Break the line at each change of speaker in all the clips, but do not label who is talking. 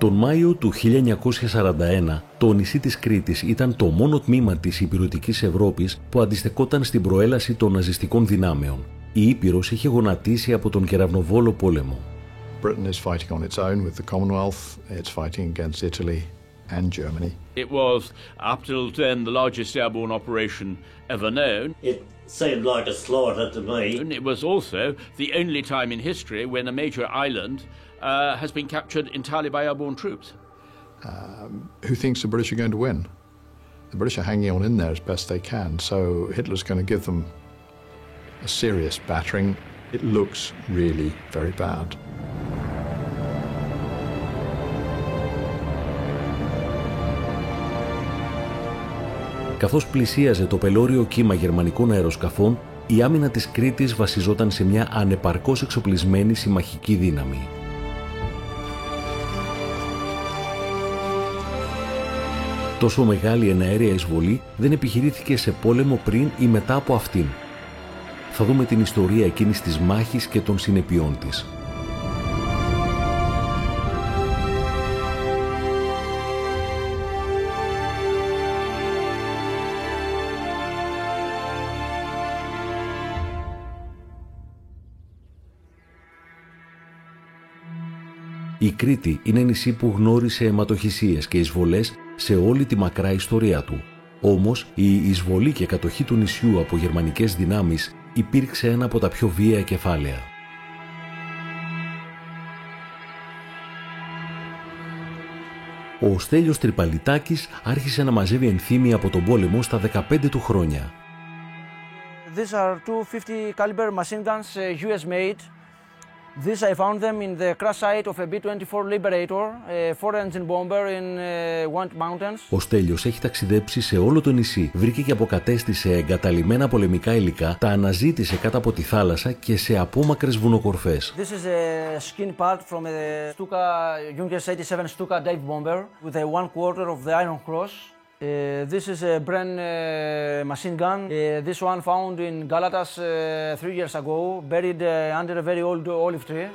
Τον Μάιο του 1941, το νησί της Κρήτης ήταν το μόνο τμήμα της ηπειρωτικής Ευρώπης που αντιστεκόταν στην προέλαση των ναζιστικών δυνάμεων. Η Ήπειρος είχε γονατίσει από τον κεραυνοβόλο πόλεμο.
Britain is fighting on its own with the Commonwealth. It's fighting against Italy and Germany.
It was, up till then, the largest airborne operation ever known.
It seemed like a slaughter to me.
It was also the only time in history when a major island has been captured entirely by airborne troops.
Who thinks the British are going to win? The British are hanging on in there as best they can, so Hitler's going to give them a serious battering. It looks really very bad.
Καθώς πλησίαζε το πελώριο κύμα γερμανικών αεροσκαφών, η άμυνα της Κρήτης βασιζόταν σε μια ανεπαρκώς εξοπλισμένη συμμαχική δύναμη. Τόσο μεγάλη εναέρια εισβολή δεν επιχειρήθηκε σε πόλεμο πριν ή μετά από αυτήν. Θα δούμε την ιστορία εκείνης της μάχης και των συνεπειών της. Η Κρήτη είναι νησί που γνώρισε αιματοχυσίες και εισβολές σε όλη τη μακρά ιστορία του. Όμως, η εισβολή και κατοχή του νησιού από γερμανικές δυνάμεις υπήρξε ένα από τα πιο βίαια κεφάλαια. Ο Στέλιος Τρυπαλιτάκης άρχισε να μαζεύει ενθύμια από τον πόλεμο στα 15 του χρόνια.
These are two 50 caliber machine guns, US made. These I found them in the crash site of a B-24 Liberator, a 4-engine bomber in Wand Mountains.
Ο Στέλιος έχει ταξιδέψει σε όλο το νησί, βρήκε και αποκατέστησε εγκαταλειμμένα πολεμικά υλικά, τα αναζήτησε κάτω από τη θάλασσα και σε απόμακρες βουνοκορφές.
This is a skin part from a Stuka Junkers 87 Stuka dive bomber with a 1/4 of the Iron Cross. This is a brand machine gun. This one found in Galatas 3 years ago, buried under a very old olive tree.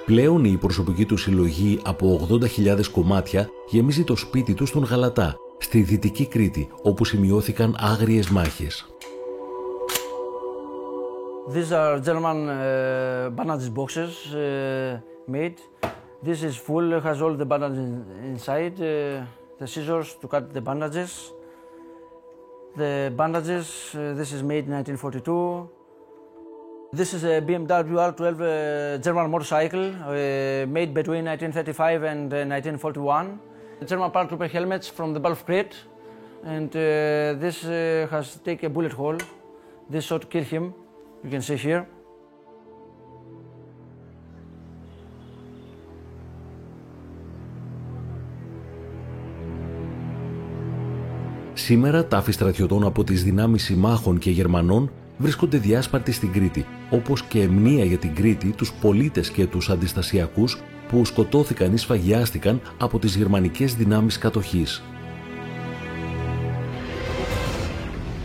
Πλέον η προσωπική του συλλογή από 80.000 κομμάτια γεμίζει το σπίτι του στον Γαλατά, στη Δυτική Κρήτη, όπου σημειώθηκαν άγριες μάχες.
These are German bandages boxes made. This is full, has all the bandages inside. The scissors to cut the bandages. The bandages, this is made in 1942. This is a BMW R12 German motorcycle made between 1935 and 1941. German paratrooper helmets from the Battle of Crete, and this has taken a bullet hole. This shot killed him, you can see here.
Σήμερα τάφοι στρατιωτών από τις δυνάμεις συμμάχων και Γερμανών βρίσκονται διάσπαρτοι στην Κρήτη, όπως και μνήα για την Κρήτη, τους πολίτες και τους αντιστασιακούς που σκοτώθηκαν ή σφαγιάστηκαν από τις γερμανικές δυνάμεις κατοχής.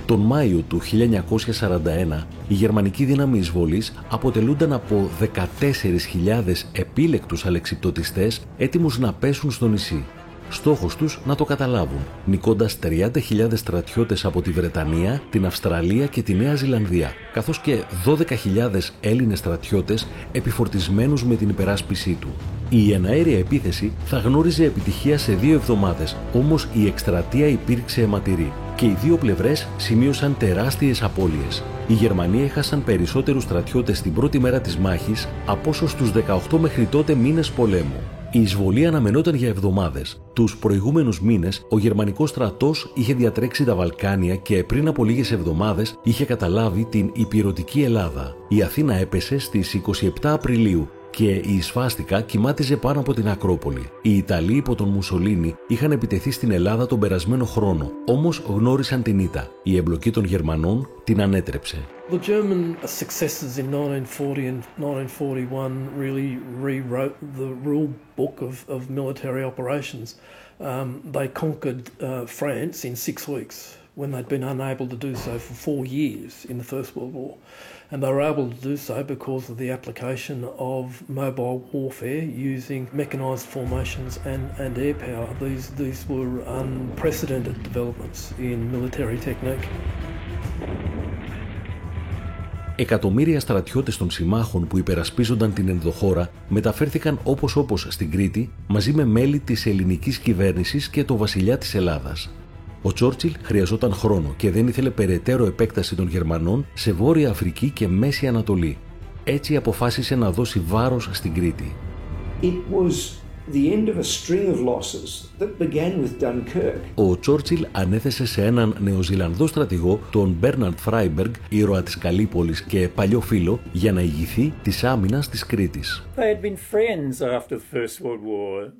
Τον Μάιο του 1941, η γερμανική δύναμη εισβολής αποτελούνταν από 14.000 επίλεκτους αλεξιπτωτιστές έτοιμους να πέσουν στο νησί. Στόχος τους να το καταλάβουν, νικώντας 30.000 στρατιώτες από τη Βρετανία, την Αυστραλία και τη Νέα Ζηλανδία, καθώς και 12.000 Έλληνες στρατιώτες επιφορτισμένους με την υπεράσπισή του. Η εναέρια επίθεση θα γνώριζε επιτυχία σε 2 εβδομάδες, όμως η εκστρατεία υπήρξε αιματηρή και οι δύο πλευρές σημείωσαν τεράστιες απώλειες. Οι Γερμανοί έχασαν περισσότερους στρατιώτες την πρώτη μέρα της μάχης από όσο στους 18 μέχρι τότε μήνες πολέμου. Η εισβολή αναμενόταν για εβδομάδες. Τους προηγούμενους μήνες, ο γερμανικός στρατός είχε διατρέξει τα Βαλκάνια και πριν από λίγες εβδομάδες είχε καταλάβει την ηπειρωτική Ελλάδα. Η Αθήνα έπεσε στις 27 Απριλίου και η σφάστικα κυμάτιζε πάνω από την Ακρόπολη. Οι Ιταλοί υπό τον Μουσολίνι είχαν επιτεθεί στην Ελλάδα τον περασμένο χρόνο, όμως γνώρισαν την ήττα. Η εμπλοκή των Γερμανών την ανέτρεψε.
The German successes in 1940 and 1941 really rewrote the rule book of military operations. They conquered France in 6 weeks. when they'd been unable to do so for 4 years in the First World War. And they were able to do so because of the application of mobile warfare using mechanised formations and air power. These were unprecedented developments in military technique.
Εκατομμύρια στρατιώτες των συμμάχων που υπερασπίζονταν την ενδοχώρα μεταφέρθηκαν όπως στην Κρήτη μαζί με μέλη της ελληνικής κυβέρνησης και το βασιλιά της Ελλάδας. Ο Τσόρτσιλ χρειαζόταν χρόνο και δεν ήθελε περαιτέρω επέκταση των Γερμανών σε Βόρεια Αφρική και Μέση Ανατολή. Έτσι αποφάσισε να δώσει βάρος στην Κρήτη.
The end of a string of losses that began with Dunkirk.
Ο Τσόρτσιλ ανέθεσε σε έναν Νεοζηλανδό στρατηγό, τον Μπέρναρντ Φράιμπεργκ, ήρωα της Καλύπολης και παλιό φίλο, για να ηγηθεί της άμυνας της Κρήτης.
They had been friends after the First World War.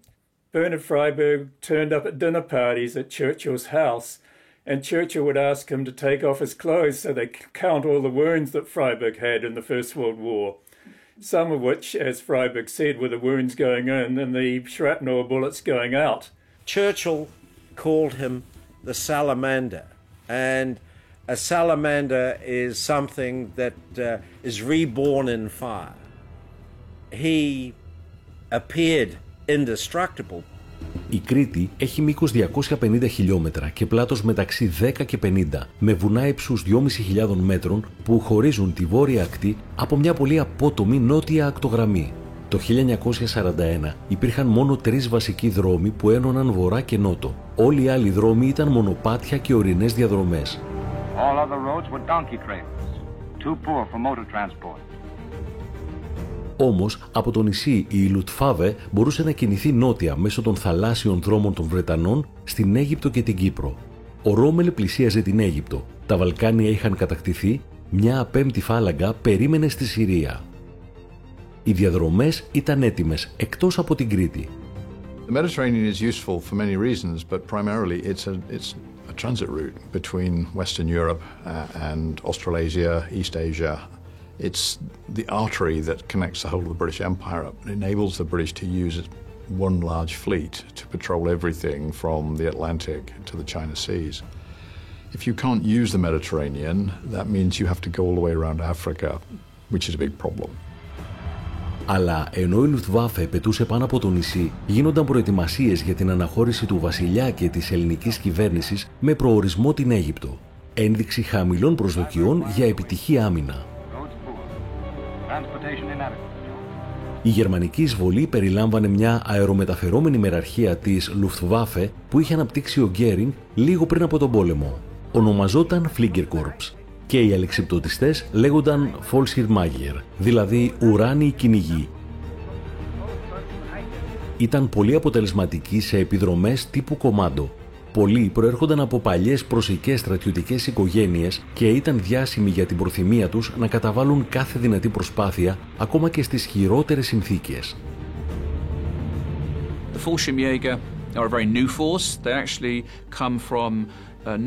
Bernard Freiberg turned up at dinner parties at Churchill's house, and Churchill would ask him to take off his clothes so they could count all the wounds that Freiberg had in the First World War. Some of which, as Freiberg said, were the wounds going in and the shrapnel bullets going out.
Churchill called him the salamander, and a salamander is something that is reborn in fire. He appeared indestructible.
Η Κρήτη έχει μήκος 250 χιλιόμετρα και πλάτος μεταξύ 10 και 50, με βουνά ύψους 2.500 μέτρων που χωρίζουν τη βόρεια ακτή από μια πολύ απότομη νότια ακτογραμμή. Το 1941 υπήρχαν μόνο 3 βασικοί δρόμοι που ένωναν βορρά και νότο. Όλοι οι άλλοι δρόμοι ήταν μονοπάτια και ορεινές διαδρομές.
All other roads were donkey trails, too poor for motor transport.
Όμως, από το νησί η Λουτφάβε μπορούσε να κινηθεί νότια μέσω των θαλάσσιων δρόμων των Βρετανών στην Αίγυπτο και την Κύπρο. Ο Ρόμελ πλησίαζε την Αίγυπτο, τα Βαλκάνια είχαν κατακτηθεί, μια πέμπτη φάλαγγα περίμενε στη Συρία. Οι διαδρομές ήταν έτοιμες, εκτός από την Κρήτη.
The Mediterranean is useful for many reasons, but primarily it's a transit route between Western Europe and Australasia, East Asia. It's the artery that connects the whole of the British Empire up and enables the British to use one large fleet to patrol everything from the Atlantic to the China Seas. If you can't use the Mediterranean, that means you have to go all the way around Africa, which is a big problem.
Αλλά ενώ η Λουφτβάφε πετούσε πάνω από το νησί, γίνονταν προετοιμασίες για την αναχώρηση του βασιλιά και της ελληνικής κυβέρνησης με προορισμό την Αίγυπτο. Ένδειξη χαμηλών προσδοκιών για επιτυχή άμυνα. Η γερμανική εισβολή περιλάμβανε μια αερομεταφερόμενη μεραρχία της Luftwaffe που είχε αναπτύξει ο Γκέρινγκ λίγο πριν από τον πόλεμο. Ονομαζόταν Fliegerkorps και οι αλεξιπτωτιστές λέγονταν Volksheermager, δηλαδή ουράνιοι κυνηγοί. Ήταν πολύ αποτελεσματικοί σε επιδρομές τύπου κομάντο. Πολλοί προέρχονταν από παλιές προσεικές στρατιωτικές οικογένειες και ήταν διάσημοι για την προθυμία τους να καταβάλουν κάθε δυνατή προσπάθεια, ακόμα και στις χειρότερες συνθήκες.
The Fallschirmjäger are a very new force. They actually come from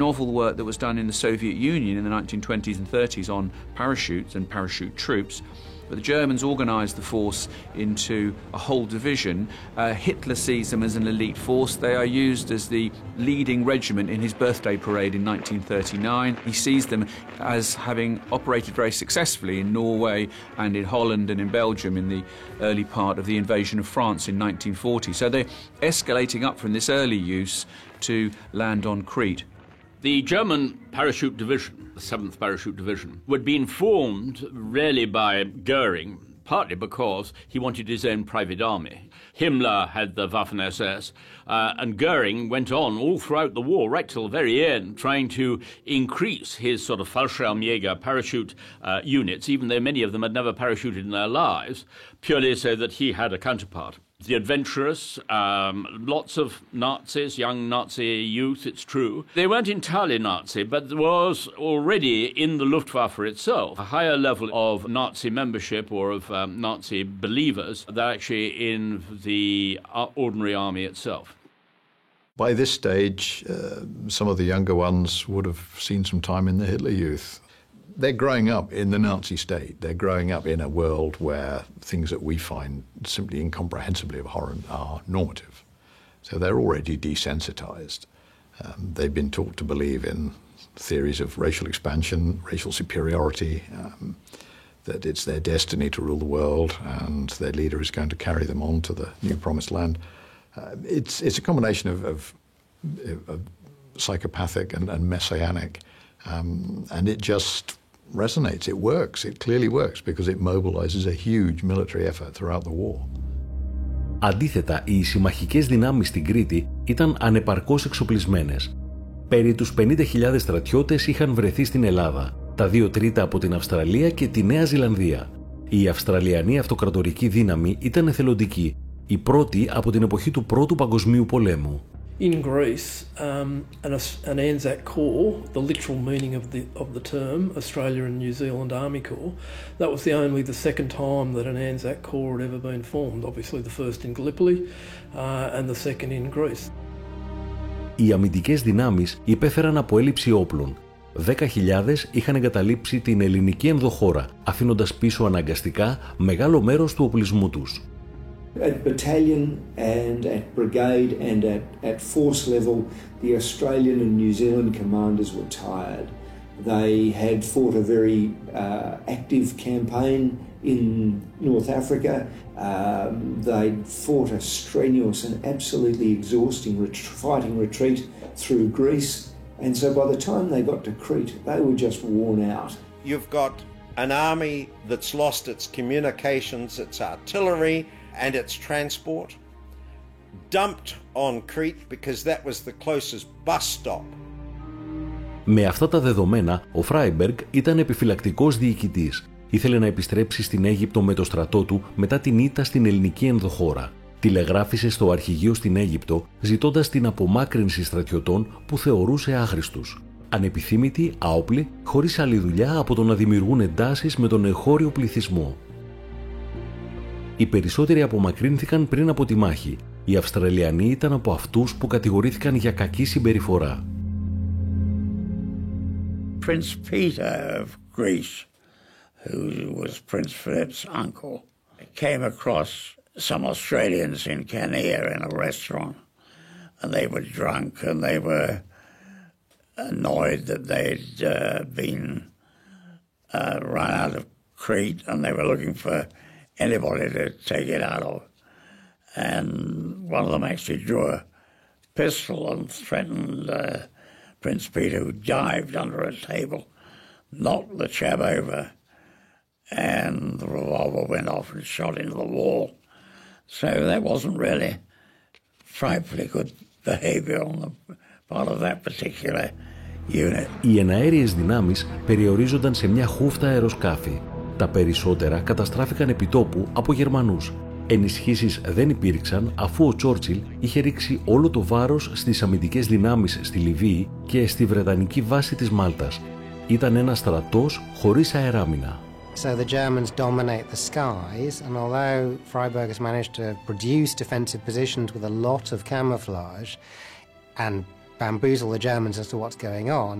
novel work that was done in the Soviet Union in the 1920s and 30s on parachutes and parachute troops. But the Germans organised the force into a whole division. Hitler sees them as an elite force. They are used as the leading regiment in his birthday parade in 1939. He sees them as having operated very successfully in Norway and in Holland and in Belgium in the early part of the invasion of France in 1940. So they're escalating up from this early use to land on Crete.
The German parachute division, the 7th Parachute Division, had been formed really by Goering, partly because he wanted his own private army. Himmler had the Waffen-SS, and Goering went on all throughout the war, right till the very end, trying to increase his sort of Fallschirmjäger parachute units, even though many of them had never parachuted in their lives, purely so that he had a counterpart. The adventurous, lots of Nazis, young Nazi youth, it's true. They weren't entirely Nazi, but there was already in the Luftwaffe itself a higher level of Nazi membership or of Nazi believers than actually in the ordinary army itself.
By this stage, some of the younger ones would have seen some time in the Hitler Youth. They're growing up in the Nazi state. They're growing up in a world where things that we find simply incomprehensibly abhorrent are normative. So they're already desensitized. They've been taught to believe in theories of racial expansion, racial superiority, that it's their destiny to rule the world and their leader is going to carry them on to the new promised land. It's a combination of psychopathic and messianic, and it just resonates. It works. It clearly works because it mobilizes a huge military effort throughout the war.
Αντίθετα, οι συμμαχικές δυνάμεις στην Κρήτη ήταν ανεπαρκώς εξοπλισμένες. Περί τους 50.000 στρατιώτες είχαν βρεθεί στην Ελλάδα, τα 2 τρίτα από την Αυστραλία και τη Νέα Ζηλανδία. Η Αυστραλιανή αυτοκρατορική δύναμη ήταν εθελοντική, η πρώτη από την εποχή του Πρώτου Παγκοσμίου Πολέμου.
In Greece, an Anzac Corps, the literal meaning of the term, Australia and New Zealand Army Corps, that was the second time that an Anzac Corps had ever been formed. Obviously the first in Gallipoli and the second in Greece.
Οι αμυντικές δυνάμεις υπέφεραν από έλλειψη όπλων. 10.000 είχαν εγκαταλείψει την ελληνική ενδοχώρα, αφήνοντας πίσω αναγκαστικά μεγάλο μέρος του οπλισμού τους.
At battalion and at brigade and at force level, the Australian and New Zealand commanders were tired. They had fought a very active campaign in North Africa. They'd fought a strenuous and absolutely exhausting fighting retreat through Greece. And so by the time they got to Crete, they were just worn out.
You've got an army that's lost its communications, its artillery, and its transport, dumped on Crete because that was the closest bus stop.
Με αυτά τα δεδομένα, ο Φράιμπεργκ ήταν επιφυλακτικός διοικητής. Ήθελε να επιστρέψει στην Αίγυπτο με το στρατό του μετά την ήττα στην ελληνική ενδοχώρα. Τηλεγράφησε στο αρχηγείο στην Αίγυπτο, ζητώντας την απομάκρυνση στρατιωτών που θεωρούσε άχρηστους. Ανεπιθύμητοι, άοπλοι, χωρίς άλλη δουλειά από το να δημιουργούν εντάσεις με τον εγχώριο πληθυσμό. Οι περισσότεροι απομακρύνθηκαν πριν από τη μάχη. Οι Αυστραλιανοί ήταν από αυτούς που κατηγορήθηκαν για κακή συμπεριφορά.
Prince Peter of Greece, who was Prince Philip's uncle, came across some Australians in Canea in a restaurant, and they were drunk and they were annoyed that they'd been run out of Crete and they were looking for anybody to take it out of. And one of them actually drew a pistol and threatened Prince Peter, who dived under a table, knocked the chap over, and the revolver went off and shot into the wall. So that wasn't really frightfully good behavior on the part of that particular unit.
Οι εναέριες δυνάμεις περιορίζονταν σε μια χούφτα αεροσκάφη. Τα περισσότερα καταστράφηκαν επιτόπου από Γερμανούς. Ενισχύσεις δεν υπήρξαν αφού ο Τσόρτσιλ είχε ρίξει όλο το βάρος στις αμυντικές δυνάμεις στη Λιβύη και στη Βρετανική βάση της Μάλτας. Ήταν ένας στρατός χωρίς αεράμινα.
So the Germans dominate the skies, and although Freiburg has managed to produce defensive positions with a lot of camouflage and bamboozle the Germans as to what's going on,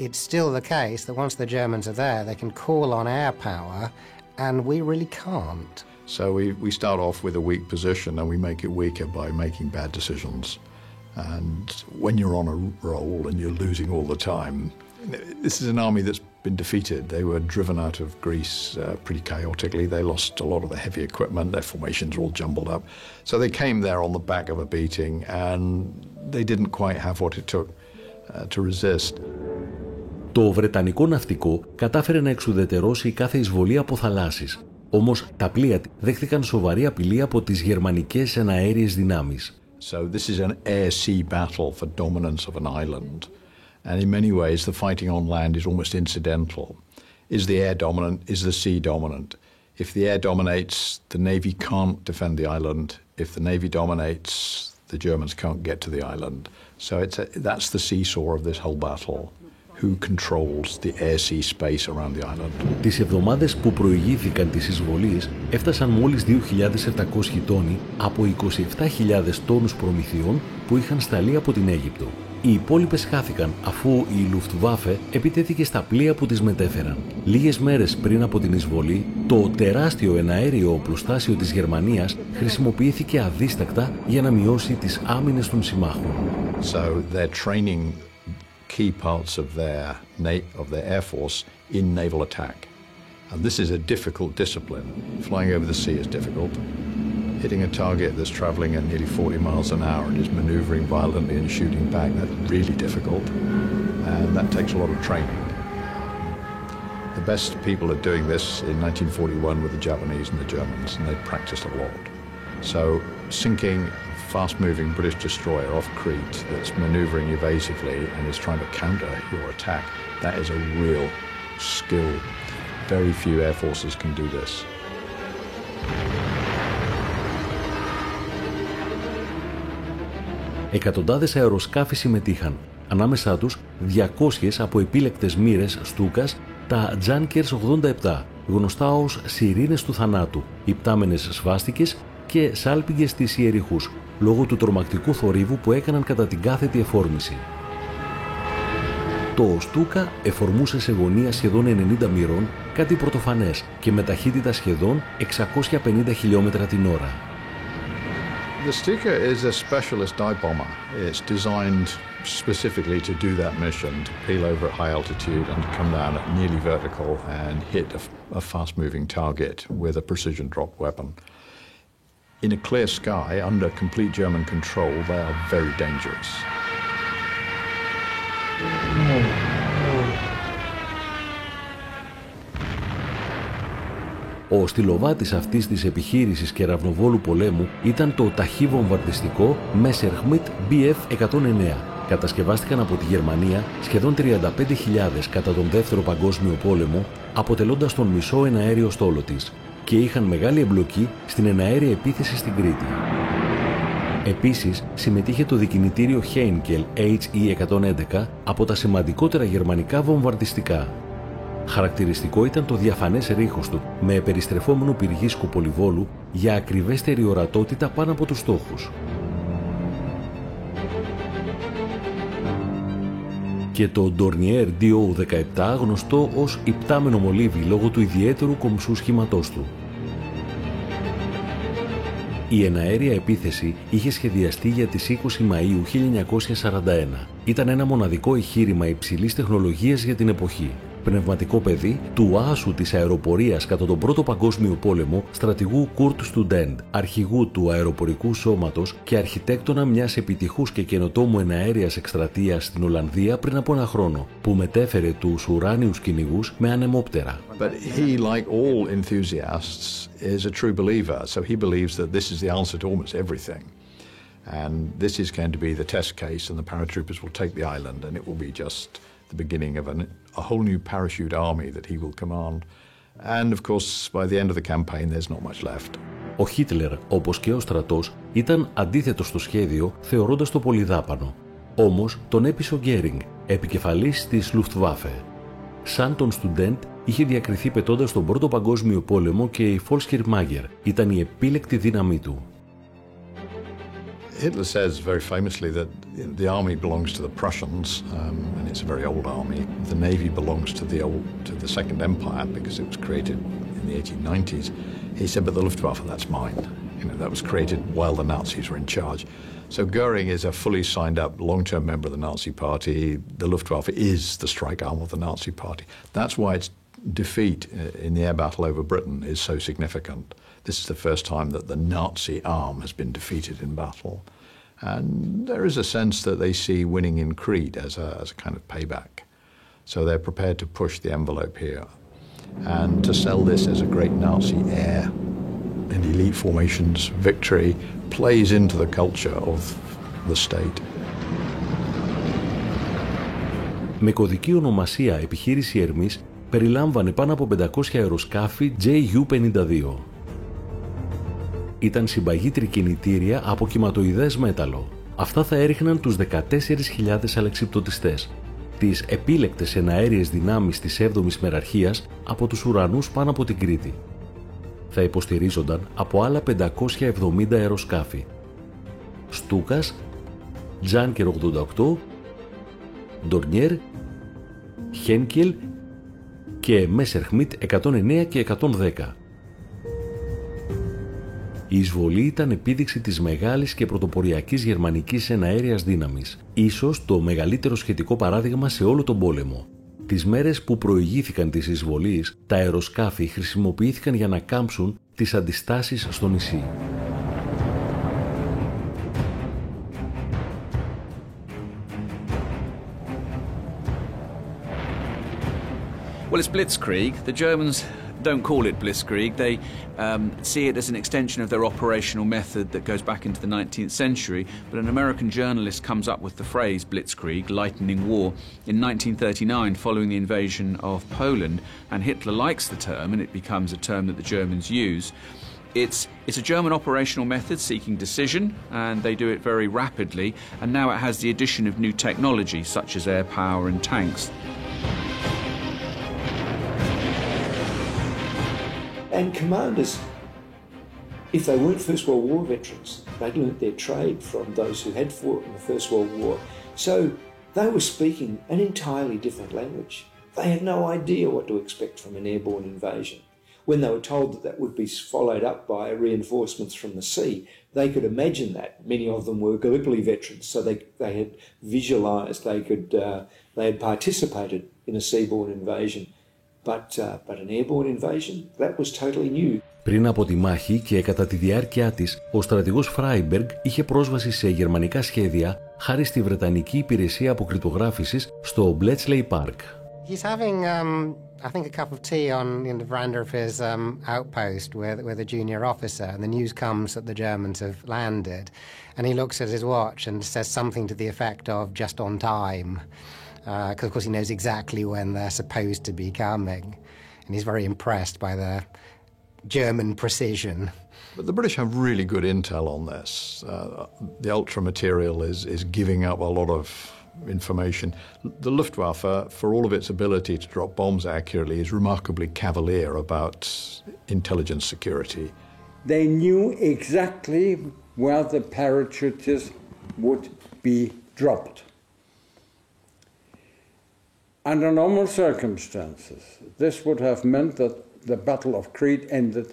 it's still the case that once the Germans are there, they can call on air power, and we really can't.
So we start off with a weak position and we make it weaker by making bad decisions. And when you're on a roll and you're losing all the time, this is an army that's been defeated. They were driven out of Greece pretty chaotically. They lost a lot of the heavy equipment. Their formations were all jumbled up. So they came there on the back of a beating and they didn't quite have what it took to resist.
Το βρετανικό ναυτικό κατάφερε να εξουδετερώσει κάθε εισβολή από θαλάσσης. Όμως τα πλοία δέχθηκαν σοβαρή απειλή από τις γερμανικές εναέριες δυνάμεις.
So this is an air-sea battle for dominance of an island. And in many ways the fighting on land is almost incidental. Is the air dominant? Is the sea dominant? If the air dominates, the Navy can't defend the island. If the Navy dominates, the Germans can't get to the island. So that's the seesaw of this whole battle. Who controls the air-sea space around the island.
Τις εβδομάδες που προηγήθηκαν της εισβολής έφτασαν μόλις 2.700 τόνοι από 27.000 τόνους προμηθειών που είχαν σταλεί από την Αίγυπτο. Οι υπόλοιπες χάθηκαν αφού η Luftwaffe επιτέθηκε στα πλοία που τις μετέφεραν. Λίγες μέρες πριν από την εισβολή, το τεράστιο εναέριο οπλοστάσιο της Γερμανίας χρησιμοποιήθηκε αδίστακτα για να μειώσει τις άμυνες των συμμάχων.
So their training key parts of their air force in naval attack. And this is a difficult discipline. Flying over the sea is difficult. Hitting a target that's traveling at nearly 40 miles an hour and is maneuvering violently and shooting back, that's really difficult. And that takes a lot of training. The best people at doing this in 1941 were the Japanese and the Germans, and they practiced a lot. So sinking a fast-moving British destroyer off Crete that's maneuvering evasively and is trying to counter your attack, that is a real skill. Very few air forces can do this.
Εκατοντάδες αεροσκάφη συμμετείχαν, ανάμεσά τους 200 από επίλεκτες μοίρες Στούκας, τα Junkers 87, γνωστά ως σιρήνες του θανάτου, υπτάμενες σβάστικες και σάλπιγγες της Ιεριχούς, λόγω του τρομακτικού θορύβου που έκαναν κατά την κάθετη εφόρμηση. Το Στούκα εφορμούσε σε γωνία σχεδόν 90 μοίρων, κάτι πρωτοφανές και με ταχύτητα σχεδόν 650 χιλιόμετρα την ώρα.
The Stuka is a specialist dive bomber. It's designed specifically to do that mission, to peel over at high altitude and to come down at nearly vertical and hit a fast-moving target with a precision drop weapon. In a clear sky, under complete German control, they are very dangerous.
Ο στυλοβάτης αυτής της επιχείρησης κεραυνοβόλου πολέμου ήταν το ταχύ βομβαρδιστικό Messerschmitt Bf-109. Κατασκευάστηκαν από τη Γερμανία σχεδόν 35.000 κατά τον Δεύτερο Παγκόσμιο Πόλεμο, αποτελώντας τον μισό εναέριο στόλο της, και είχαν μεγάλη εμπλοκή στην εναέρια επίθεση στην Κρήτη. Επίσης, συμμετείχε το δικινητήριο Heinkel HE-111 από τα σημαντικότερα γερμανικά βομβαρδιστικά. Χαρακτηριστικό ήταν το διαφανές ρήχος του, με περιστρεφόμενο πυργίσκο πολυβόλου για ακριβέστερη ορατότητα πάνω από τους στόχους. Και το Dornier DO-17, γνωστό ως υπτάμενο μολύβι λόγω του ιδιαίτερου κομψού σχήματός του. Η εναέρια επίθεση είχε σχεδιαστεί για τις 20 Μαΐου 1941. Ήταν ένα μοναδικό εγχείρημα υψηλής τεχνολογίας για την εποχή. Πνευματικό παιδί του άσου της αεροπορίας κατά τον Πρώτο Παγκόσμιο Πόλεμο, στρατηγού Κουρτ Στουντέντ, αρχηγού του αεροπορικού σώματος και αρχιτέκτονα μιας επιτυχούς και καινοτόμου εναέριας εκστρατείας στην Ολλανδία πριν από ένα χρόνο, που μετέφερε τους ουράνιους κυνηγούς με ανεμόπτερα.
But he, like all enthusiasts, is a true believer, so he believes that this is the answer to almost everything. And this is going to be the test case, and the paratroopers will take the island, and it will be just the beginning of a whole new parachute army that he will command. And of course, by the end of the campaign, there's not much left.
Ο Χίτλερ, όπως και ο στρατός, ήταν αντίθετος στο σχέδιο, θεωρώντας το πολυδάπανο. Όμως τον έπεισε ο Γκέρινγκ, επικεφαλής της Luftwaffe. Σαν τον Στουντέντ, είχε διακριθεί πετώντας τον Πρώτο Παγκόσμιο Πόλεμο και η Volkskriegsmacher ήταν η επίλεκτη δύναμή του.
Hitler says very famously that the army belongs to the Prussians, and it's a very old army. The navy belongs to the Second Empire because it was created in the 1890s. He said, but the Luftwaffe, that's mine. You know, that was created while the Nazis were in charge. So Goering is a fully signed up long-term member of the Nazi Party. The Luftwaffe is the strike arm of the Nazi Party. That's why its defeat in the air battle over Britain is so significant. This is the first time that the Nazi arm has been defeated in battle. And there is a sense that they see winning in Crete as a kind of payback. So they're prepared to push the envelope here and to sell this as a great Nazi air and elite formations victory plays into the culture of the state.
Με κωδική ονομασία επιχείρηση Ερμής περιλάμβανε πάνω από 500 αεροσκάφη JU-52. Ήταν συμπαγή κινητήρια από κυματοειδές μέταλλο. Αυτά θα έριχναν τους 14.000 αλεξιπτωτιστές, τις επίλεκτες εναέριες δυνάμεις της 7ης Μεραρχίας από τους ουρανούς πάνω από την Κρήτη. Θα υποστηρίζονταν από άλλα 570 αεροσκάφη. Στούκας, Junker 88, Dornier, Heinkel και Messerschmitt 109 και 110. Η εισβολή ήταν επίδειξη της μεγάλης και πρωτοποριακής γερμανικής εναέριας δύναμης, ίσως το μεγαλύτερο σχετικό παράδειγμα σε όλο τον πόλεμο. Τις μέρες που προηγήθηκαν της εισβολής, τα αεροσκάφη χρησιμοποιήθηκαν για να κάμψουν τις αντιστάσεις στο νησί.
Well, it's blitzkrieg. The Germans don't call it blitzkrieg. They see it as an extension of their operational method that goes back into the 19th century. But an American journalist comes up with the phrase blitzkrieg, lightning war, in 1939 following the invasion of Poland. And Hitler likes the term, and it becomes a term that the Germans use. It's a German operational method seeking decision, and they do it very rapidly. And now it has the addition of new technology, such as air power and tanks.
And commanders, if they weren't First World War veterans, they'd learnt their trade from those who had fought in the First World War. So they were speaking an entirely different language. They had no idea what to expect from an airborne invasion. When they were told that that would be followed up by reinforcements from the sea, they could imagine that. Many of them were Gallipoli veterans, so they had visualised, they had participated in a seaborne invasion. But an airborne invasion, that was totally new.
Πριν από τη μάχη και κατά τη διάρκεια της, ο στρατηγός Φράιμπεργκ είχε πρόσβαση σε γερμανικά σχέδια χάρη στη Βρετανική Υπηρεσία Αποκρυπτογράφησης στο Bletchley Park.
He's having, I think, a cup of tea in the veranda of his outpost with a junior officer, and the news comes that the Germans have landed, and he looks at his watch and says something to the effect of "just on time." Because, of course, he knows exactly when they're supposed to be coming. And he's very impressed by the German precision.
But the British have really good intel on this. The ultra material is giving up a lot of information. The Luftwaffe, for all of its ability to drop bombs accurately, is remarkably cavalier about intelligence security.
They knew exactly where the parachutists would be dropped. Under normal circumstances, this would have meant that the Battle of Crete ended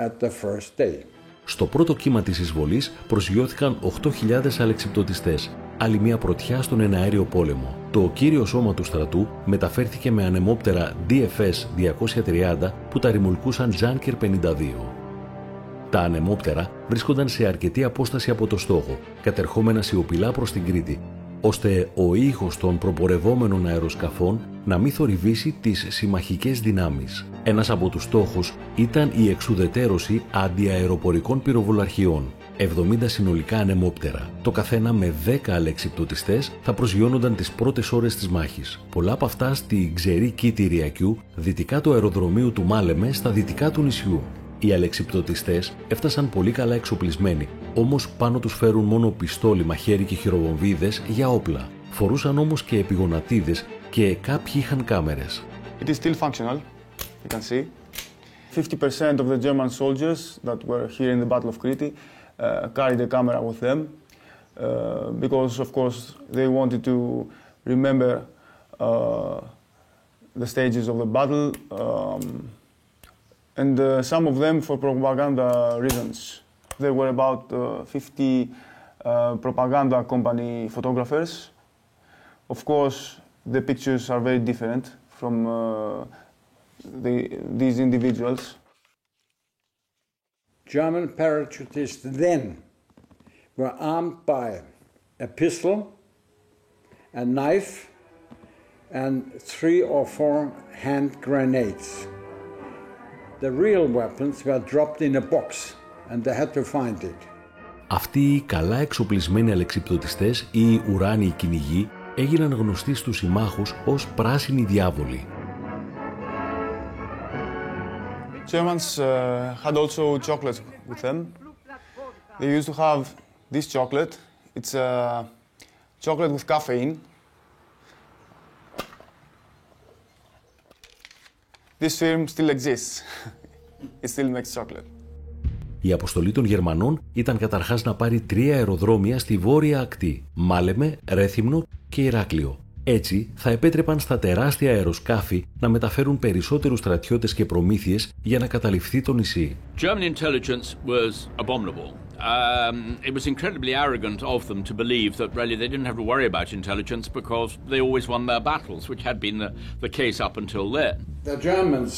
at the first day.
Στο πρώτο κύμα της εισβολής προσγειώθηκαν 8.000 αλεξιπτωτιστές, άλλη μια πρωτιά στον εναέριο πόλεμο. Το κύριο σώμα του στρατού μεταφέρθηκε με ανεμόπτερα DFS 230 που τα ρημουλκούσαν Junker 52. Τα ανεμόπτερα βρίσκονταν σε αρκετή απόσταση από το στόχο, κατερχόμενα σιωπηλά προς την Κρήτη, ώστε ο ήχος των προπορευόμενων αεροσκαφών να μην θορυβήσει τις συμμαχικές δυνάμεις. Ένας από τους στόχους ήταν η εξουδετέρωση αντιαεροπορικών πυροβολαρχιών. 70 συνολικά ανεμόπτερα, το καθένα με 10 αλεξιπτωτιστές, θα προσγειώνονταν τις πρώτες ώρες της μάχης. Πολλά από αυτά στη ξερή κήτη Ριακιού, δυτικά του αεροδρομίου του Μάλεμε, στα δυτικά του νησιού. Οι αλεξιπτωτιστές έφτασαν πολύ καλά εξοπλισμένοι, όμως πάνω τους φέρουν μόνο πιστόλι, μαχαίρι και χειροβομβίδες για όπλα. Φορούσαν όμως και επιγονατίδες και κάποιοι είχαν κάμερες.
It is still functional, you can see. 50% of the German soldiers that were here in the Battle of Crete carried a camera with them because, of course, they wanted to remember the stages of the battle and some of them for propaganda reasons. There were about 50 propaganda company photographers. Of course, the pictures are very different from these individuals.
German parachutists then were armed by a pistol, a knife, and 3 or 4 hand grenades. The real weapons were dropped in a box, and they had to find it.
Αυτοί οι καλά εξοπλισμένοι αλεξιπτωτιστές ή ουράνιοι κυνηγοί έγιναν γνωστοί στους συμμάχους ως πράσινοι διάβολοι.
Germans had also chocolate with them. They used to have this chocolate. It's chocolate with caffeine. This firm still exists. It still makes chocolate.
Η αποστολή των Γερμανών ήταν καταρχάς να πάρει 3 αεροδρόμια στη βόρεια ακτή, Μάλεμε, Ρέθυμνο και Ηράκλειο. Έτσι, θα επέτρεπαν στα τεράστια αεροσκάφη να μεταφέρουν περισσότερους στρατιώτες και προμήθειες για να καταληφθεί το νησί.
German intelligence was abominable. It was incredibly arrogant of them to believe that really they didn't have to worry about intelligence because they always won their battles, which had been the case up until then.
The Germans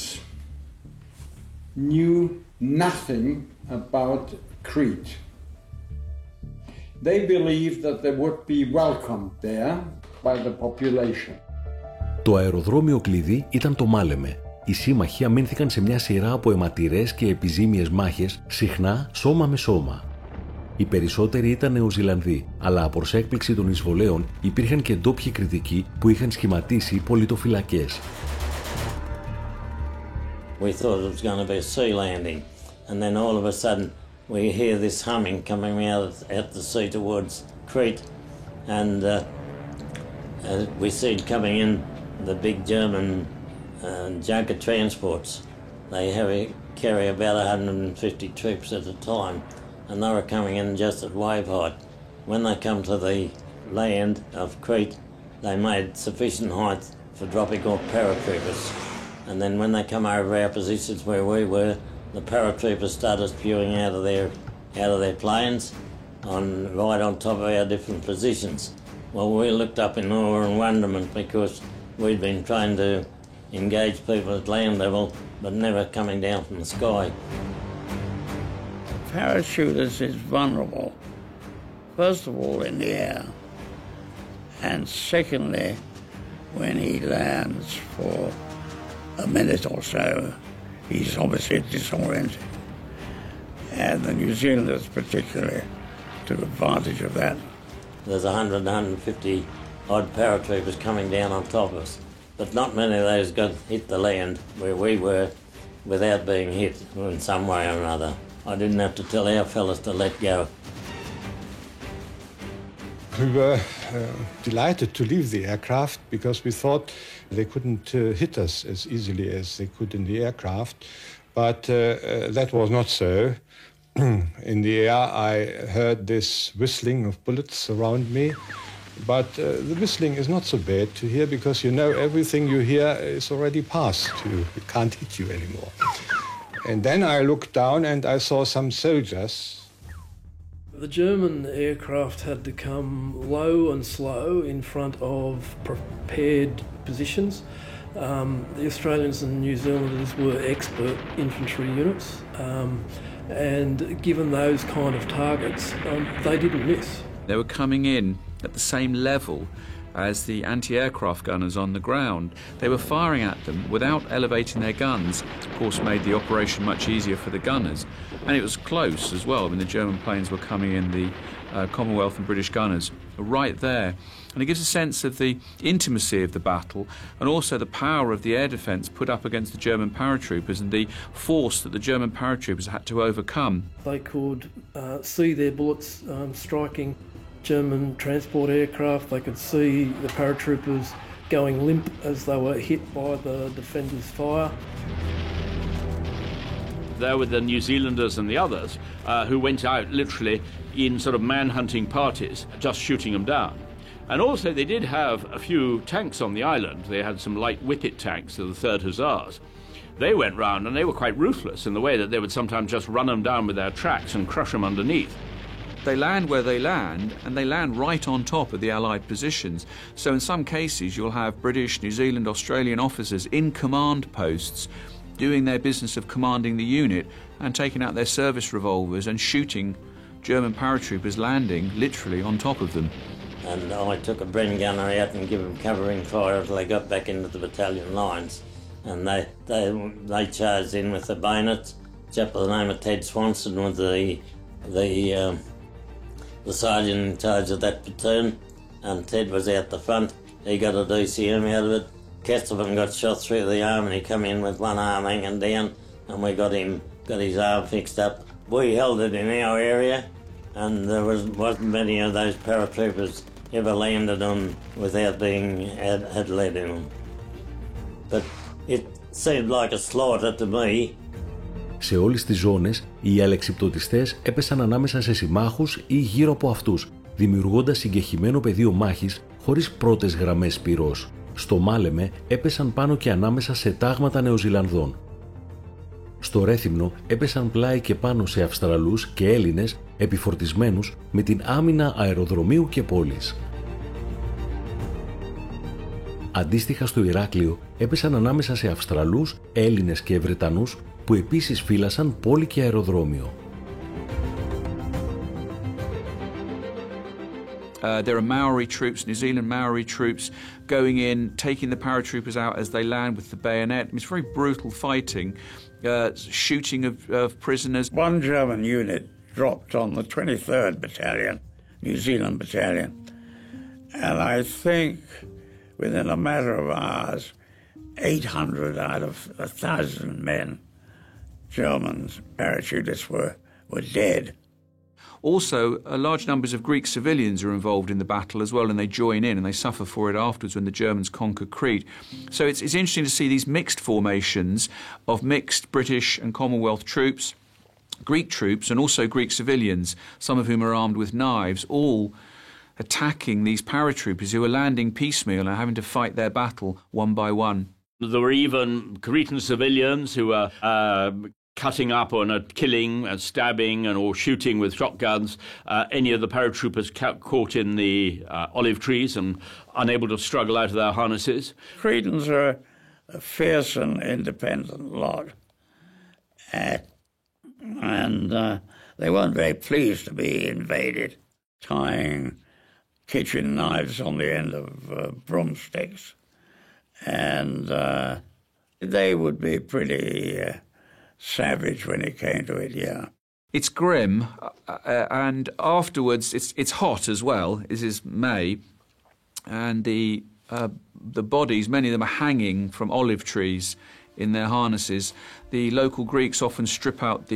knew nothing about Crete. They believed that they would be welcomed there by the population.
Το αεροδρόμιο κλειδί ήταν το Μάλεμε. Οι σύμμαχοι αμήνθηκαν σε μια σειρά από αιματηρές και επιζήμιες μάχες, συχνά σώμα με σώμα. Οι περισσότεροι ήταν Νεοζηλανδοί, αλλά προς έκπληξη των εισβολέων υπήρχαν και ντόπιοι κριτικοί που είχαν σχηματίσει πολιτοφυλακές.
We thought it was going to be a sea landing, and then all of a sudden we hear this humming coming out at the sea towards Crete, and we see it coming in the big German junker transports. They carry about 150 troops at a time, and they were coming in just at wave height. When they come to the land of Crete, they made sufficient height for dropping off paratroopers. And then when they come over our positions where we were, the paratroopers started spewing out of their planes right on top of our different positions. Well, we looked up in awe and wonderment because we'd been trying to engage people at land level, but never coming down from the sky.
Parachutist is vulnerable, first of all in the air, and secondly when he lands for a minute or so, he's obviously disoriented. And the New Zealanders particularly took advantage of that.
There's 100, 150 odd paratroopers coming down on top of us, but not many of those hit the land where we were without being hit in some way or another. I didn't have to tell our fellas to let go.
We were delighted to leave the aircraft because we thought they couldn't hit us as easily as they could in the aircraft, but that was not so. In the air I heard this whistling of bullets around me, but the whistling is not so bad to hear because you know everything you hear is already past you. It can't hit you anymore. And then I looked down and I saw some soldiers.
The German aircraft had to come low and slow in front of prepared positions. The Australians and New Zealanders were expert infantry units, and given those kind of targets, they didn't miss.
They were coming in at the same level as the anti-aircraft gunners on the ground. They were firing at them without elevating their guns. Of course, made the operation much easier for the gunners. And it was close as well. I mean, the German planes were coming in, the Commonwealth and British gunners were right there. And it gives a sense of the intimacy of the battle and also the power of the air defence put up against the German paratroopers and the force that the German paratroopers had to overcome.
They could see their bullets striking German transport aircraft. They could see the paratroopers going limp as they were hit by the defenders' fire.
There were the New Zealanders and the others who went out literally in sort of man-hunting parties, just shooting them down. And also they did have a few tanks on the island. They had some light whippet tanks of the 3rd Hussars. They went round and they were quite ruthless in the way that they would sometimes just run them down with their tracks and crush them underneath.
They land where they land, and they land right on top of the Allied positions. So in some cases you'll have British, New Zealand, Australian officers in command posts doing their business of commanding the unit and taking out their service revolvers and shooting German paratroopers landing literally on top of them.
And I took a Bren gunner out and gave them covering fire until they got back into the battalion lines. And they charged in with the bayonets. A chap by the name of Ted Swanson was the sergeant in charge of that platoon, and Ted was out the front. He got a DCM out of it. Castleman got shot through the arm and he come in with one arm hanging down, and we got his arm fixed up. We held it in our area, and there wasn't many of those paratroopers ever landed on without had lead in them. But it seemed like a slaughter to me.
Σε όλες τις ζώνες, οι αλεξιπτωτιστές έπεσαν ανάμεσα σε συμμάχους ή γύρω από αυτούς, δημιουργώντας συγκεχημένο πεδίο μάχης χωρίς πρώτες γραμμές πυρός. Στο Μάλεμε έπεσαν πάνω και ανάμεσα σε τάγματα Νεοζηλανδών. Στο Ρέθυμνο έπεσαν πλάι και πάνω σε Αυστραλούς και Έλληνες επιφορτισμένους με την άμυνα αεροδρομίου και πόλης. Αντίστοιχα στο Ηράκλειο έπεσαν ανάμεσα σε Αυστραλούς, Έλληνες και Βρετανούς που επίσης φύλασαν πόλη και αεροδρόμιο.
There are Maori troops, New Zealand Maori troops, going in, taking the paratroopers out as they land with the bayonet. It's very brutal fighting, shooting of prisoners.
One German unit dropped on the 23rd Battalion, New Zealand Battalion, and I think within a matter of hours, 800 out of 1,000 men, Germans, parachutists, were dead.
Also, large numbers of Greek civilians are involved in the battle as well, and they join in and they suffer for it afterwards when the Germans conquer Crete. So it's interesting to see these mixed formations of mixed British and Commonwealth troops, Greek troops and also Greek civilians, some of whom are armed with knives, all attacking these paratroopers who are landing piecemeal and having to fight their battle one by one.
There were even Cretan civilians who were cutting up and killing and stabbing or shooting with shotguns any of the paratroopers caught in the olive trees and unable to struggle out of their harnesses.
Cretans are a fierce and independent lot, and they weren't very pleased to be invaded, tying kitchen knives on the end of broomsticks, and they would be pretty savage when it came to it, yeah.
It's grim, and afterwards it's hot as well. This is May, and the bodies, many of them are hanging from olive trees in their harnesses. The local Greeks often strip off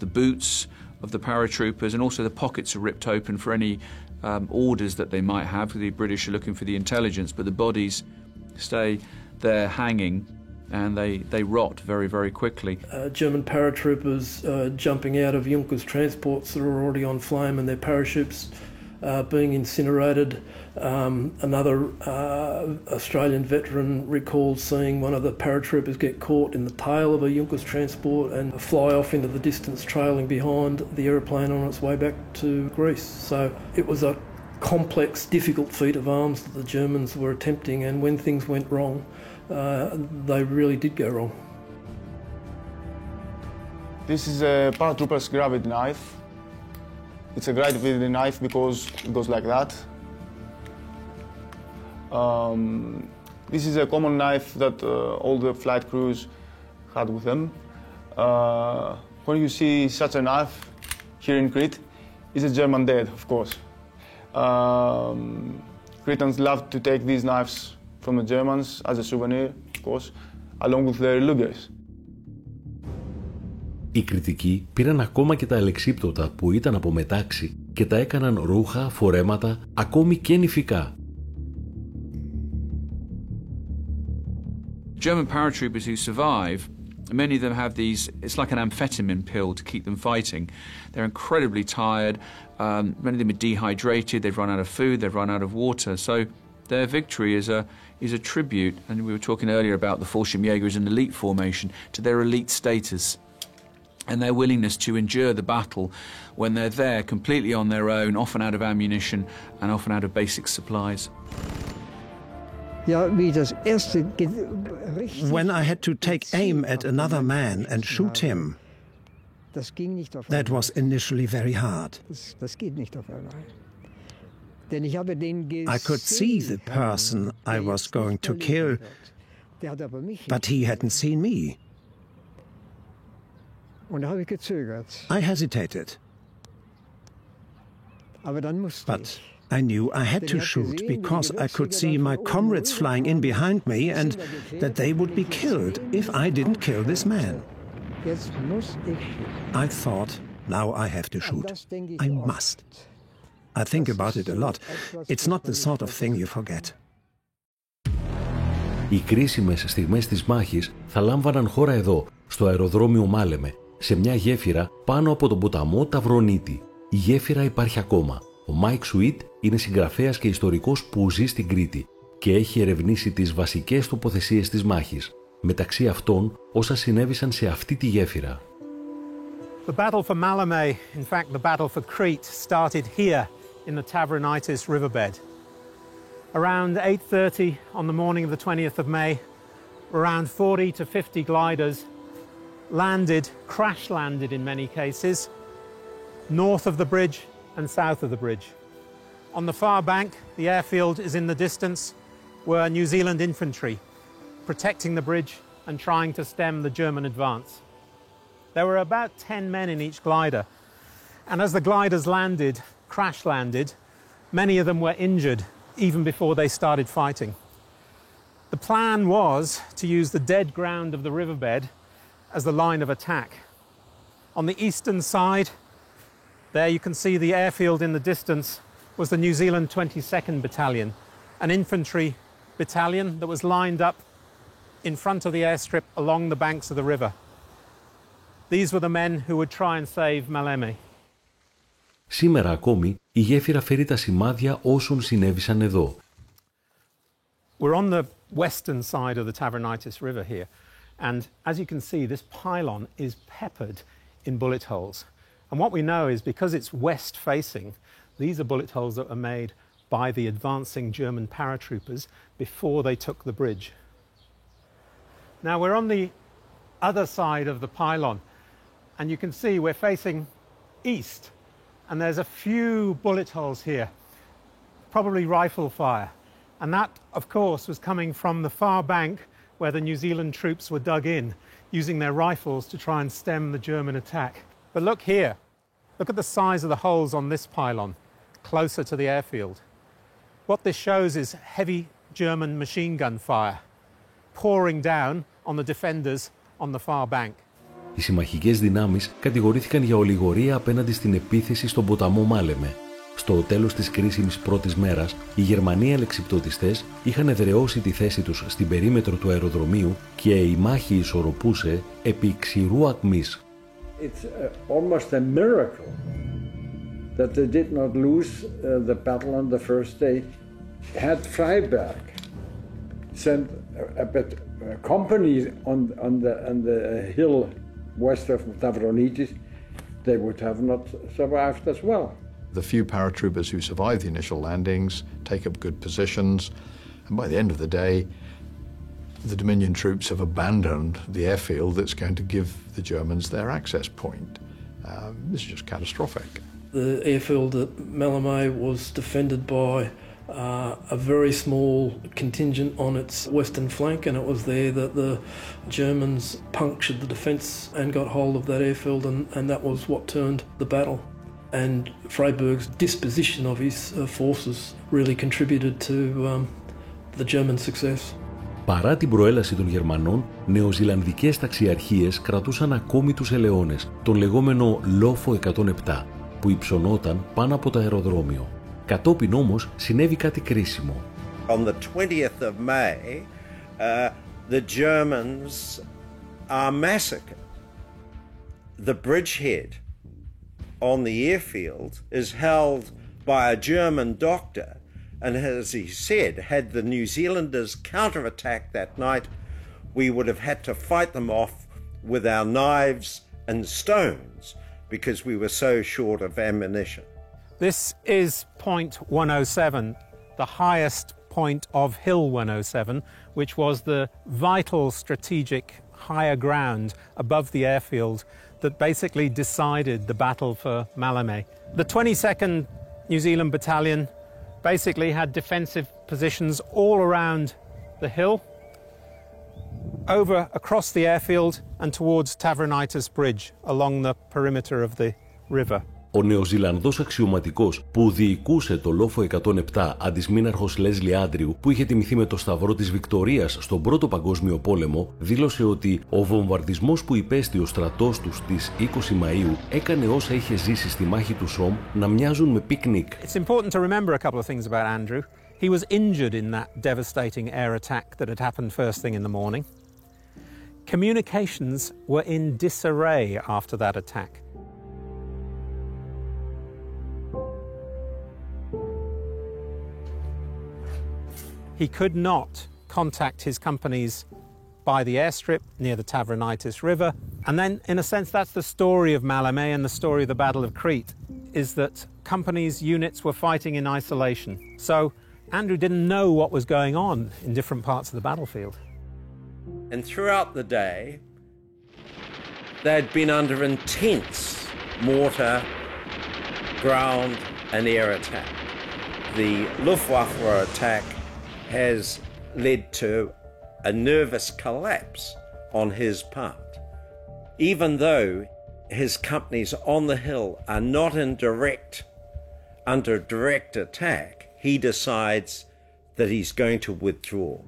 the boots of the paratroopers, and also the pockets are ripped open for any orders that they might have. The British are looking for the intelligence, but the bodies stay there hanging. And they rot very, very quickly.
German paratroopers jumping out of Junkers transports that are already on flame and their parachutes being incinerated. Another Australian veteran recalls seeing one of the paratroopers get caught in the tail of a Junkers transport and fly off into the distance, trailing behind the aeroplane on its way back to Greece. So it was a complex, difficult feat of arms that the Germans were attempting, and when things went wrong, they really did go wrong.
This is a paratrooper's gravity knife. It's a gravity knife because it goes like that. This is a common knife that all the flight crews had with them. When you see such a knife here in Crete, it's a German dead, of course. Cretans love to take these knives from the Germans as a souvenir, of course, along with their Lugers.
Οι Κρητικοί πήραν ακόμα και τα αλεξίπτωτα που ήταν από μετάξι και τα έκαναν ρούχα, φορέματα, ακόμη και νηφικά.
German paratroopers who survive, many of them have these, it's like an amphetamine pill to keep them fighting. They're incredibly tired, many of them are dehydrated, they've run out of food, they've run out of water, so their victory is a tribute, and we were talking earlier about the Fallschirmjäger as an elite formation, to their elite status and their willingness to endure the battle when they're there completely on their own, often out of ammunition and often out of basic supplies.
When I had to take aim at another man and shoot him, that was initially very hard. I could see the person I was going to kill, but he hadn't seen me. I hesitated. But I knew I had to shoot because I could see my comrades flying in behind me and that they would be killed if I didn't kill this man. I thought, now I have to shoot. I must. I think about it a lot. It's not the sort of thing you forget.
Οι κρίσιμες στιγμές της μάχης θα λάμβαναν χώρα εδώ, στο αεροδρόμιο Μάλεμε, σε μια γέφυρα πάνω από τον ποταμό Ταυρονίτη. Η γέφυρα υπάρχει ακόμα. Ο Μάικ Σουίτ είναι συγγραφέας και ιστορικός που ζει στην Κρήτη και έχει ερευνήσει τις βασικές τοποθεσίες της μάχης, μεταξύ αυτών όσα συνέβησαν σε αυτή τη γέφυρα.
The battle for Malame, in fact the battle for Crete, started here in the Tavernaitis riverbed. Around 8:30 on the morning of the 20th of May, around 40 to 50 gliders landed, crash landed in many cases, north of the bridge and south of the bridge. On the far bank, the airfield is in the distance, were New Zealand infantry protecting the bridge and trying to stem the German advance. There were about 10 men in each glider, and as the gliders landed, crash landed, many of them were injured even before they started fighting. The plan was to use the dead ground of the riverbed as the line of attack. On the eastern side, there you can see the airfield in the distance, was the New Zealand 22nd Battalion, an infantry battalion that was lined up in front of the airstrip along the banks of the river. These were the men who would try and save Maleme.
Σήμερα ακόμη η γέφυρα φέρει τα σημάδια όσων συνέβησαν εδώ.
We're on the western side of the Tavernaitis River here, and as you can see, this pylon is peppered in bullet holes. And what we know is because it's west-facing, these are bullet holes that were made by the advancing German paratroopers before they took the bridge. Now we're on the other side of the pylon, and you can see we're facing east, and there's a few bullet holes here, probably rifle fire. And that, of course, was coming from the far bank where the New Zealand troops were dug in, using their rifles to try and stem the German attack. But look here. Look at the size of the holes on this pylon, closer to the airfield. What this shows is heavy German machine gun fire pouring down on the defenders on the far bank.
Οι συμμαχικές δυνάμεις κατηγορήθηκαν για ολιγορία απέναντι στην επίθεση στον ποταμό Μάλεμε. Στο τέλος της κρίσιμης πρώτης μέρας, οι Γερμανοί αλεξιπτωτιστές είχαν εδραιώσει τη θέση τους στην περίμετρο του αεροδρομίου και η μάχη ισορροπούσε επί ξηρού ακμής.
It's almost a miracle that they did not lose the battle on the first day. Had Freiberg sent a company on the hill west of Tavronidis, they would have not survived as well.
The few paratroopers who survived the initial landings take up good positions, and by the end of the day, the Dominion troops have abandoned the airfield that's going to give the Germans their access point. This is just catastrophic.
The airfield at Malame was defended by a very small contingent on its western flank, and it was there that the Germans punctured the defence and got hold of that airfield, and that was what turned the battle. And Freiberg's disposition of his forces really contributed to the German success.
Παρά την προέλαση των Γερμανών, νεοζηλανδικές ταξιαρχίες κρατούσαν ακόμη τους ελαιώνες, τον λεγόμενο λόφο 107, που υψωνόταν πάνω από το αεροδρόμιο. Κατόπιν όμως συνέβη κάτι κρίσιμο.
On the 20th of May, the Germans are massacred. The bridgehead on the airfield is held by a German doctor, and as he said, had the New Zealanders counterattacked that night, we would have had to fight them off with our knives and stones because we were so short of ammunition.
This is point 107, the highest point of Hill 107, which was the vital strategic higher ground above the airfield that basically decided the battle for Malame. The 22nd New Zealand Battalion basically had defensive positions all around the hill, over across the airfield and towards Tavernaitis Bridge along the perimeter of the river.
Ο Νεοζηλανδός αξιωματικός που διοικούσε το λόφο 107, αντισμήναρχος Λέσλι Άντριου, που είχε τιμηθεί με το Σταυρό της Βικτωρίας στον Πρώτο Παγκόσμιο Πόλεμο, δήλωσε ότι ο βομβαρδισμός που υπέστη ο στρατός του στις 20 Μαΐου έκανε όσα είχε ζήσει στη μάχη του Σόμ να μοιάζουν με πικνίκ.
It's important to remember a couple of things about Andrew. He was injured in that devastating air attack that had happened first thing in the morning. Communications were in disarray after that attack. he could not contact his companies by the airstrip near the Tavronitis River. And then, in a sense, that's the story of Maleme and the story of the Battle of Crete, is that companies' units were fighting in isolation. So Andrew didn't know what was going on in different parts of the battlefield.
And throughout the day, they'd been under intense mortar, ground and air attack. The Luftwaffe attack has led to a nervous collapse on his part. Even though his companies on the hill are not under direct attack, he decides that he's going to withdraw.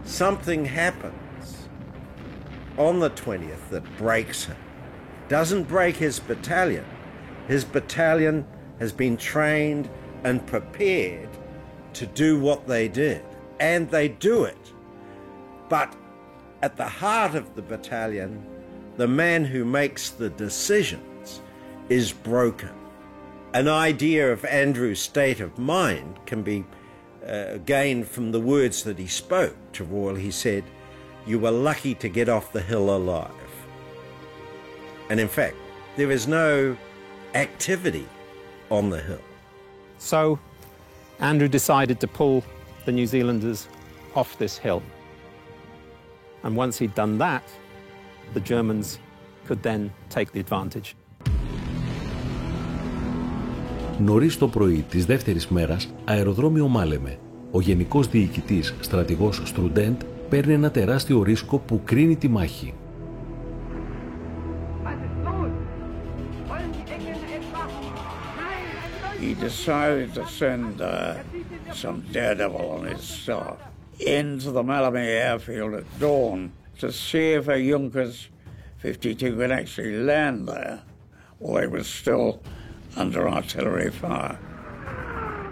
Something happens on the 20th that breaks him. Doesn't break his battalion. His battalion has been trained and prepared to do what they did, and they do it. But at the heart of the battalion, the man who makes the decisions is broken. An idea of Andrew's state of mind can be gained from the words that he spoke to Royal. He said, "You were lucky to get off the hill alive." And in fact, there is no activity on the hill.
So Andrew decided to pull the New Zealanders off this hill. And once he'd done that, the Germans could then take the advantage.
Νωρίς το πρωί της δεύτερης μέρας, αεροδρόμιο Μάλεμε. Ο γενικός διοικητής, στρατηγός Στρουντέντ, παίρνει ένα τεράστιο ρίσκο που κρίνει τη μάχη.
He decided to send some daredevil on his staff into the Maleme airfield at dawn to see if a Junkers 52 could actually land there while they were still under artillery fire.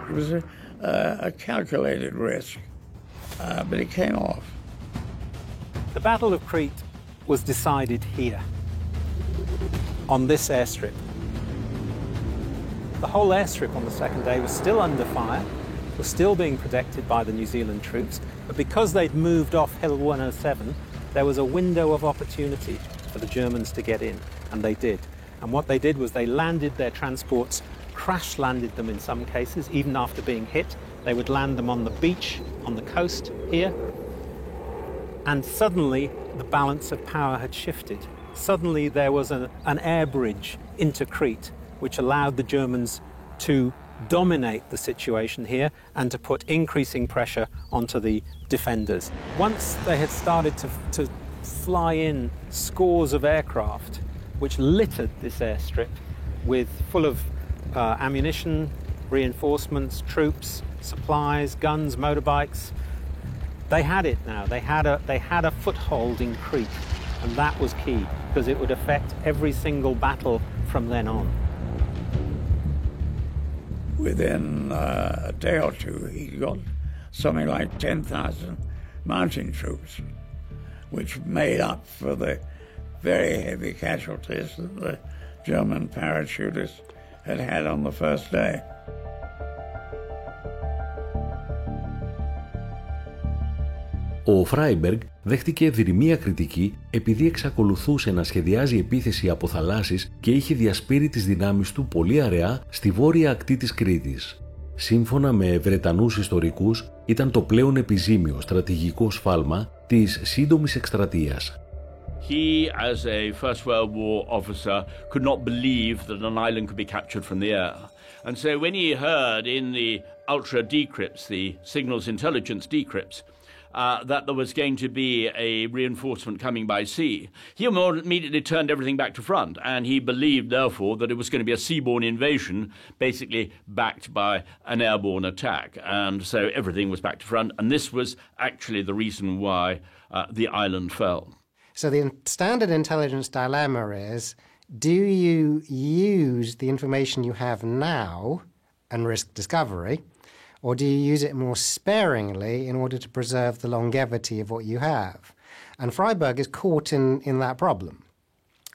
It was a calculated risk, but it came off.
The Battle of Crete was decided here, on this airstrip. The whole airstrip on the second day was still under fire, was still being protected by the New Zealand troops, but because they'd moved off Hill 107, there was a window of opportunity for the Germans to get in, and they did. And what they did was they landed their transports, crash-landed them in some cases, even after being hit. They would land them on the beach, on the coast here, and suddenly the balance of power had shifted. Suddenly there was an air bridge into Crete, which allowed the Germans to dominate the situation here and to put increasing pressure onto the defenders. Once they had started to fly in scores of aircraft, which littered this airstrip with full of ammunition, reinforcements, troops, supplies, guns, motorbikes, they had it now. They had a foothold in Crete, and that was key because it would affect every single battle from then on.
Within a day or two, he got something like 10,000 mountain troops, which made up for the very heavy casualties that the German parachutists had had on the first day.
Ο Φράιμπεργκ δέχτηκε δρυμία κριτική επειδή εξακολουθούσε να σχεδιάζει επίθεση από θαλάσσης και είχε διασπείρει τις δυνάμεις του πολύ αραιά στη βόρεια ακτή της Κρήτης. Σύμφωνα με Βρετανούς ιστορικούς, ήταν το πλέον επιζήμιο στρατηγικό σφάλμα της σύντομης εκστρατείας.
He, as a First World War officer, could not believe that an island could be captured from the air. And so when he heard in the ultra decrypts, the signals intelligence decrypts, that there was going to be a reinforcement coming by sea, he immediately turned everything back to front, and he believed, therefore, that it was going to be a seaborne invasion, basically backed by an airborne attack. And so everything was back to front, and this was actually the reason why the island fell.
So the standard intelligence dilemma is, do you use the information you have now and risk discovery, or do you use it more sparingly in order to preserve the longevity of what you have? And Freiberg is caught in that problem.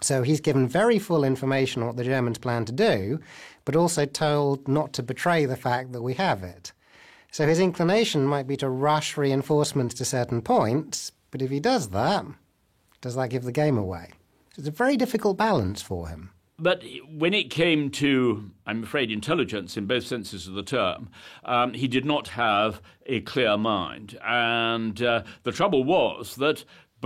So he's given very full information on what the Germans plan to do, but also told not to betray the fact that we have it. So his inclination might be to rush reinforcements to certain points, but if he does that give the game away? It's a very difficult balance for him.
But when it came to, I'm afraid, intelligence in both senses of the term, he did not have a clear mind. And the trouble was that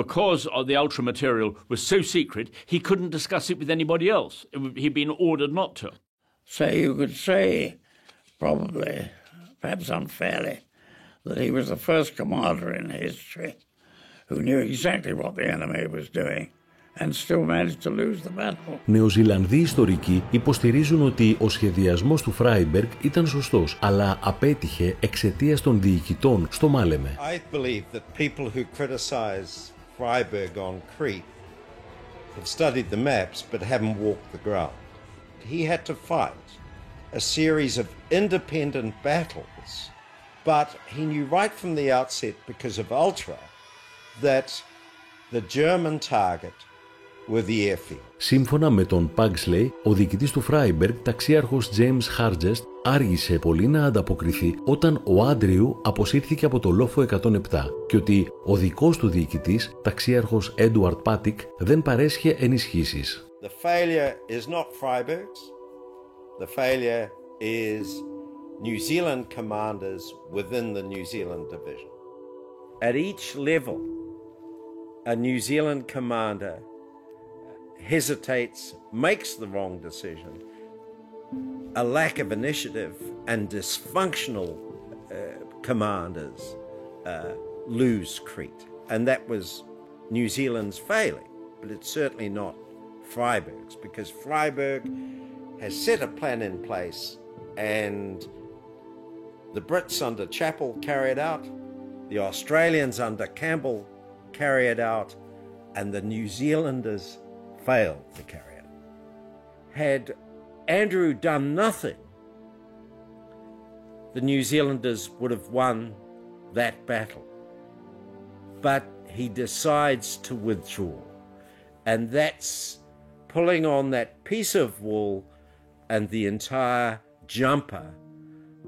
because the ultra material was so secret, he couldn't discuss it with anybody else. He'd been ordered not to.
So you could say, probably, perhaps unfairly, that he was the first commander in history who knew exactly what the enemy was doing and still managed to lose the battle.
Νεοζηλανδοί ιστορικοί υποστηρίζουν ότι ο σχεδιασμός του Φράιμπεργκ ήταν σωστός, αλλά απέτυχε εξαιτίας των διοικητών στο Μάλεμε.
I believe that people who criticize Freiburg on Crete have studied the maps but haven't walked the ground. He had to fight a series of independent battles, but he knew right from the outset, because of ultra, that the German target were the airfield.
Σύμφωνα με τον Pugsley, ο διοικητής του Φράιμπεργκ, ταξίαρχος James Hargest, άργησε πολύ να ανταποκριθεί όταν ο Άντριου αποσύρθηκε από το λόφο 107 και ότι ο δικός του διοικητής, ταξίαρχος Edward Patik, δεν παρέσχε ενισχύσεις.
The failure is not Freiburg's. The failure is New Zealand commanders within the New Zealand division. At each level, a New Zealand commander hesitates, makes the wrong decision. A lack of initiative and dysfunctional commanders lose Crete. And that was New Zealand's failing, but it's certainly not Freiburg's, because Freiburg has set a plan in place and the Brits under Chappell carry it out, the Australians under Campbell carry it out, and the New Zealanders failed to carry it. Had Andrew done nothing, the New Zealanders would have won that battle. But he decides to withdraw, and that's pulling on that piece of wool, and the entire jumper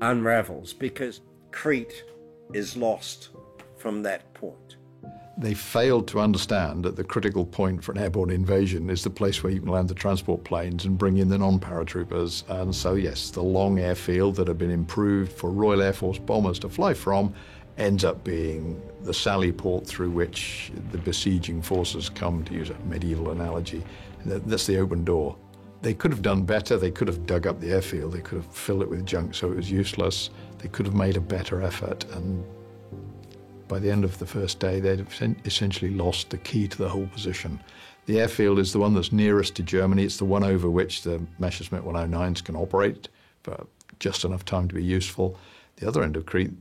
unravels, because Crete is lost from that point.
They failed to understand that the critical point for an airborne invasion is the place where you can land the transport planes and bring in the non-paratroopers. And so, yes, the long airfield that had been improved for Royal Air Force bombers to fly from ends up being the sally port through which the besieging forces come, to use a medieval analogy. That's the open door. They could have done better. They could have dug up the airfield. They could have filled it with junk so it was useless. They could have made a better effort. And by the end of the first day, they'd essentially lost the key to the whole position. The airfield is the one that's nearest to Germany. It's the one over which the Messerschmitt 109s can operate for just enough time to be useful. The other end of Crete,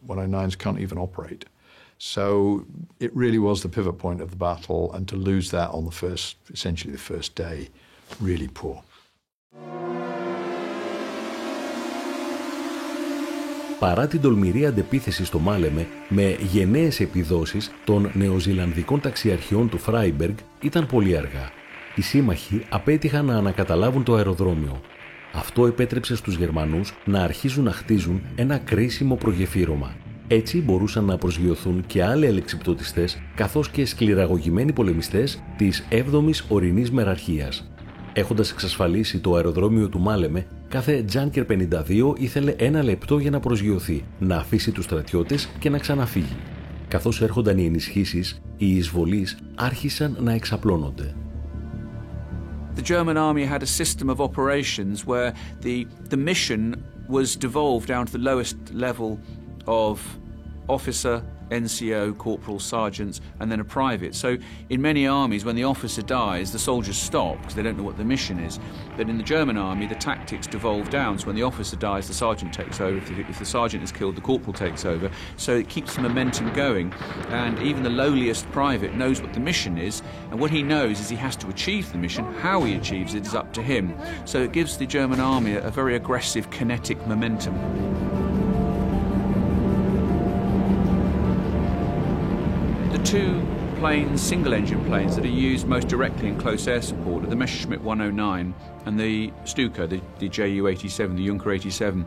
109s can't even operate. So it really was the pivot point of the battle, and to lose that on the first, essentially the first day, really poor.
Παρά την τολμηρή αντεπίθεση στο Μάλεμε, με γενναίες επιδόσεις των νεοζηλανδικών ταξιαρχιών του Φράιμπεργκ ήταν πολύ αργά. Οι σύμμαχοι απέτυχαν να ανακαταλάβουν το αεροδρόμιο. Αυτό επέτρεψε στους Γερμανούς να αρχίζουν να χτίζουν ένα κρίσιμο προγεφύρωμα. Έτσι μπορούσαν να προσγειωθούν και άλλοι αλεξιπτωτιστές, καθώς και σκληραγωγημένοι πολεμιστές της 7ης Ορεινής Μεραρχίας. Έχοντας εξασφαλίσει το αεροδρόμιο του Μάλεμε, κάθε Junker 52 ήθελε 1 λεπτό για να προσγειωθεί, να αφήσει τους στρατιώτες και να ξαναφύγει. Καθώς έρχονταν οι ενισχύσεις, οι εισβολείς άρχισαν να εξαπλώνονται.
The German army had a system of operations where the mission was devolved down to the lowest level of officer, NCO, corporal, sergeants, and then a private. So in many armies, when the officer dies, the soldiers stop because they don't know what the mission is. But in the German army, the tactics devolve down. So when the officer dies, the sergeant takes over. If the sergeant is killed, the corporal takes over. So it keeps the momentum going. And even the lowliest private knows what the mission is. And what he knows is he has to achieve the mission. How he achieves it is up to him. So it gives the German army a very aggressive, kinetic momentum. The two planes, single-engine planes, that are used most directly in close air support are the Messerschmitt 109 and the Stuka, the Ju-87, the Junker 87.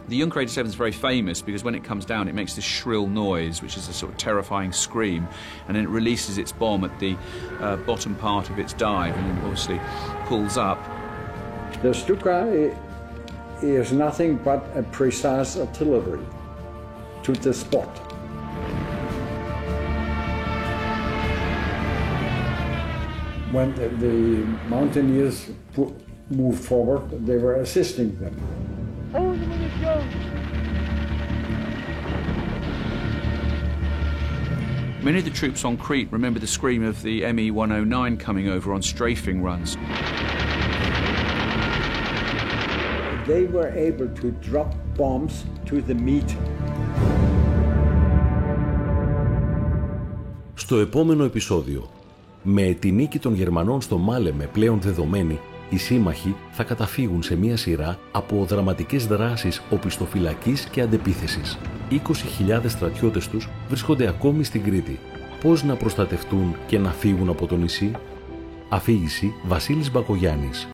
The young Crater 7 is very famous because when it comes down it makes this shrill noise, which is a sort of terrifying scream, and then it releases its bomb at the bottom part of its dive and then obviously pulls up.
The Stuka is nothing but a precise artillery to the spot. When the mountaineers moved forward, they were assisting them.
Many of the troops on Crete remember the scream of the ME-109 coming over on strafing runs.
They were able to drop bombs to the meter.
Στο επόμενο επεισόδιο, με τη νίκη των Γερμανών στο Μάλεμε πλέον δεδομένη, οι σύμμαχοι θα καταφύγουν σε μία σειρά από δραματικές δράσεις οπισθοφυλακής και αντεπίθεσης. 20.000 στρατιώτες τους βρίσκονται ακόμη στην Κρήτη. Πώς να προστατευτούν και να φύγουν από το νησί? Αφήγηση Βασίλης Μπακογιάννης.